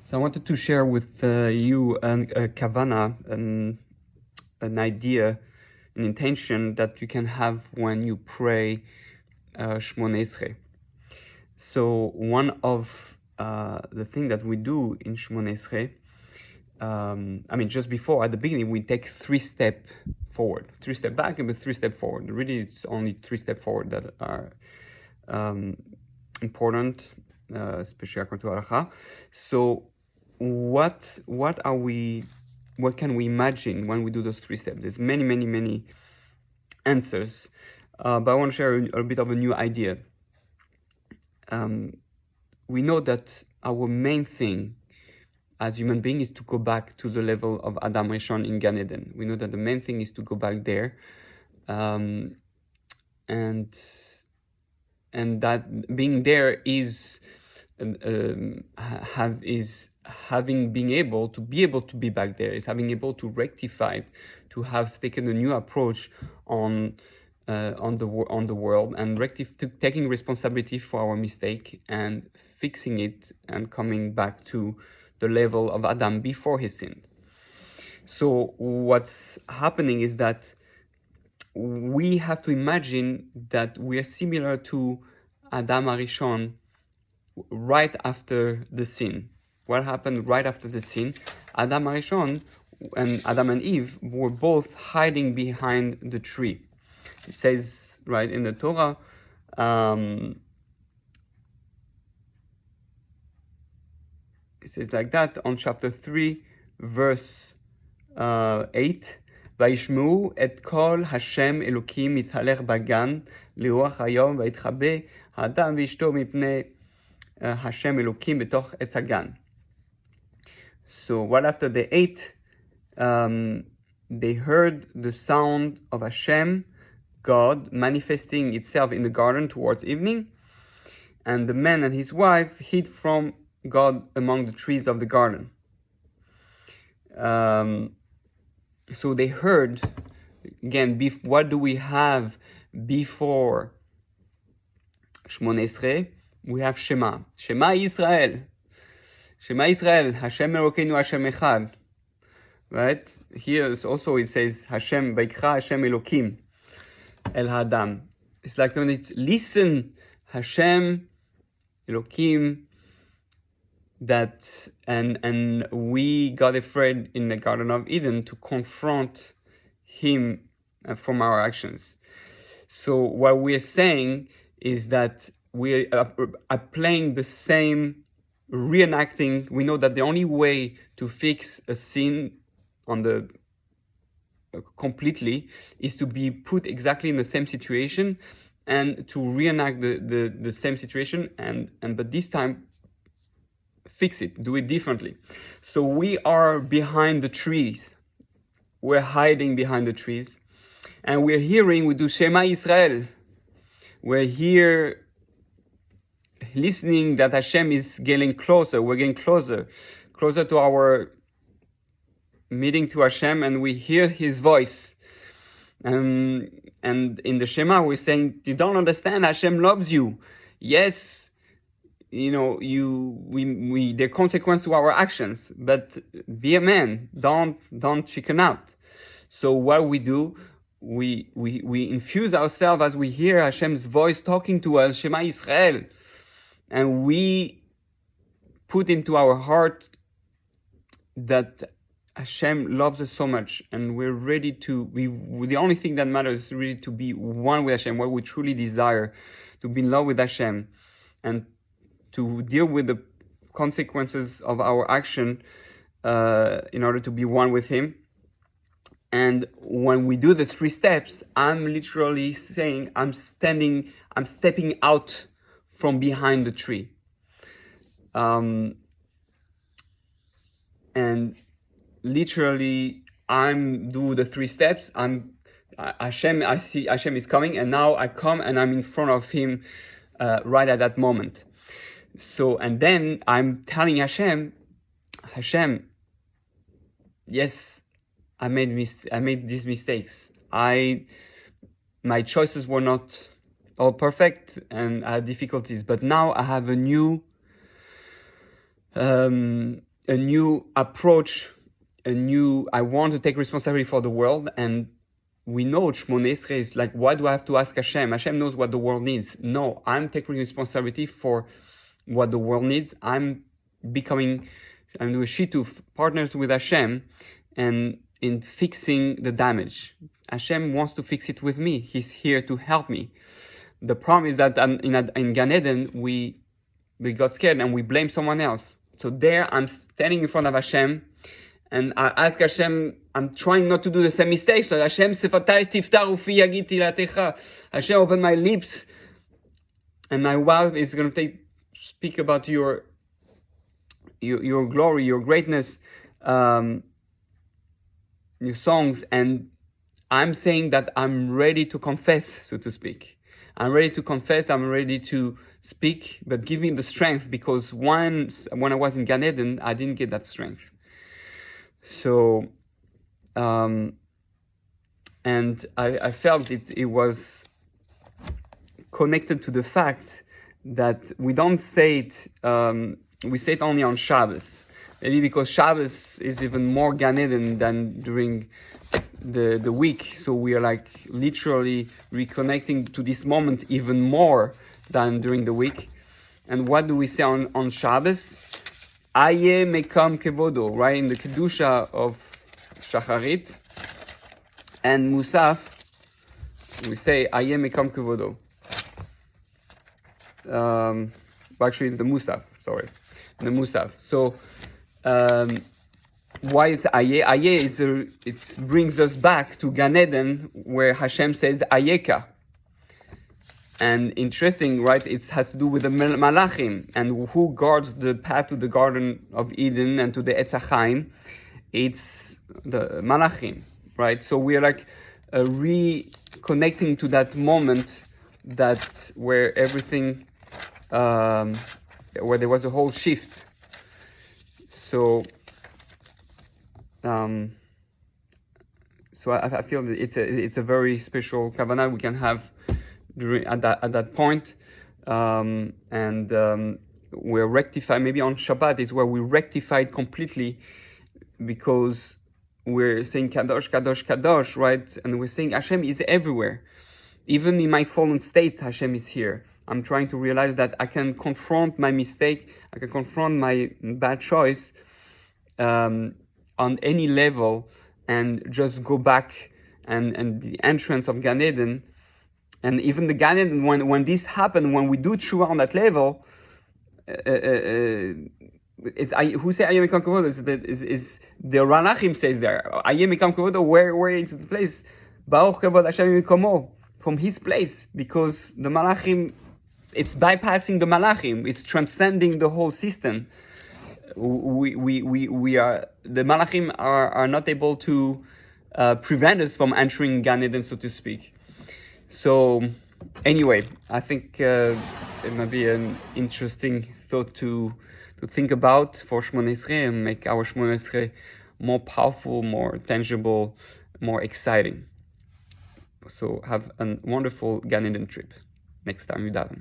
So I wanted to share with you a kavana, an idea, an intention that you can have when you pray Shmoneh Esre. So one of the things that we do in Shmoneh Esre, just before, at the beginning, we take 3 steps forward, 3 steps back, and 3 steps forward. Really, it's only 3 steps forward that are important, especially according to Halacha. So what can we imagine when we do those 3 steps? There's many answers, but I want to share a bit of a new idea. We know that our main thing as human beings is to go back to the level of Adam Rishon in Gan Éden. We know that the main thing is to go back there, and that being there is being able to be back there, is having able to rectify it, to have taken a new approach on the world, and taking responsibility for our mistake and fixing it and coming back to the level of Adam before he sinned. So what's happening is that we have to imagine that we are similar to Adam Arishon right after the sin. What happened right after the sin? Adam Arishon and Adam and Eve were both hiding behind the tree. It says right in the Torah, it says like that on chapter 3, verse 8, וישמעו את קול השם אלוקים מתהלך בגן לאורך היום ויתחבא האדם ואשתו מפני השם אלוקים בתוך עץ הגן. So right after they ate, they heard the sound of Hashem, God, manifesting itself in the garden towards evening, and the man and his wife hid from God among the trees of the garden. So they heard, again, what do we have before Shmoneh Esre? We have Shema. Shema Yisrael. Shema Yisrael, Hashem Elokeinu Hashem Echad. Right? Here also it says, Hashem, Vaikra Hashem Elokim El Hadam. It's like when it listen, Hashem Elokim, that and we got afraid in the Garden of Eden to confront him from our actions. So what we're saying is that we are playing the same, reenacting. We know that the only way to fix a sin on the completely is to be put exactly in the same situation and to reenact the same situation but this time fix it, do it differently. So we are behind the trees. We're hiding behind the trees. And we're hearing, we do Shema Yisrael. We're here listening that Hashem is getting closer. We're getting closer to our meeting to Hashem, and we hear His voice. And in the Shema, we're saying, you don't understand, Hashem loves you. Yes, there are consequences to our actions, but be a man, don't chicken out. So what we do, we infuse ourselves as we hear Hashem's voice talking to us, Shema Yisrael, and we put into our heart that Hashem loves us so much, and we're ready to the only thing that matters is really to be one with Hashem, what we truly desire, to be in love with Hashem, and to deal with the consequences of our action in order to be one with Him. And when we do the 3 steps, I'm literally saying I'm stepping out from behind the tree. And literally, I'm do the 3 steps. I see Hashem is coming, and now I come and I'm in front of Him right at that moment. So, and then I'm telling Hashem, yes, I made these mistakes. My choices were not all perfect, and I had difficulties. But now I have a new a new approach, I want to take responsibility for the world. And we know Shmoneh Esre is like, why do I have to ask Hashem? Hashem knows what the world needs. No, I'm taking responsibility for what the world needs. I'm doing shituf, partners with Hashem, and in fixing the damage. Hashem wants to fix it with me. He's here to help me. The problem is that in Gan Éden, we got scared and we blame someone else. So there I'm standing in front of Hashem, and I ask Hashem, I'm trying not to do the same mistake. So Hashem, sefatai tiftar ufi yagid tilatecha. Hashem, open my lips, and my mouth is going to speak about your glory, your greatness, your songs. And I'm saying that I'm ready to confess, so to speak. I'm ready to confess, I'm ready to speak, but give me the strength, because once, when I was in Gan Éden, I didn't get that strength. So, and I felt it was connected to the fact that we don't say it, we say it only on Shabbos. Maybe because Shabbos is even more Gan Éden than during the week. So we are like literally reconnecting to this moment even more than during the week. And what do we say on Shabbos? Aye mekam kevodo, right? In the Kedusha of Shacharit and Musaf, we say Aye mekam kevodo. Actually, the Musaf, sorry. The Musaf. So, why it's Aye? Aye, it brings us back to Gan Éden, where Hashem says Ayeka. And interesting, right? It has to do with the Malachim, and who guards the path to the Garden of Eden and to the Etz HaChaim. It's the Malachim, right? So we are like reconnecting to that moment that where everything, where there was a whole shift. So, I feel that it's a very special kavanah we can have at that point, and we're rectified. Maybe on Shabbat is where we rectified completely, because we're saying Kadosh, Kadosh, Kadosh, right? And we're saying Hashem is everywhere. Even in my fallen state, Hashem is here. I'm trying to realize that I can confront my mistake, I can confront my bad choice on any level, and just go back and the entrance of Gan Éden. And even the Gan Éden, when this happened, when we do tshuva on that level, who say Ayeh Mekam Kavodo? Is the Ranachim says there, Ayeh Mekam Kavodo, where it's the place, Baruch Kavod Hashem Mekomo, from his place, because the Malachim, it's bypassing the Malachim, it's transcending the whole system. We are, the Malachim are not able to prevent us from entering Gan Éden, so to speak. So, anyway, I think it might be an interesting thought to think about for Shmoneh Esre, and make our Shmoneh Esre more powerful, more tangible, more exciting. So have a wonderful Gan Éden trip next time you daven.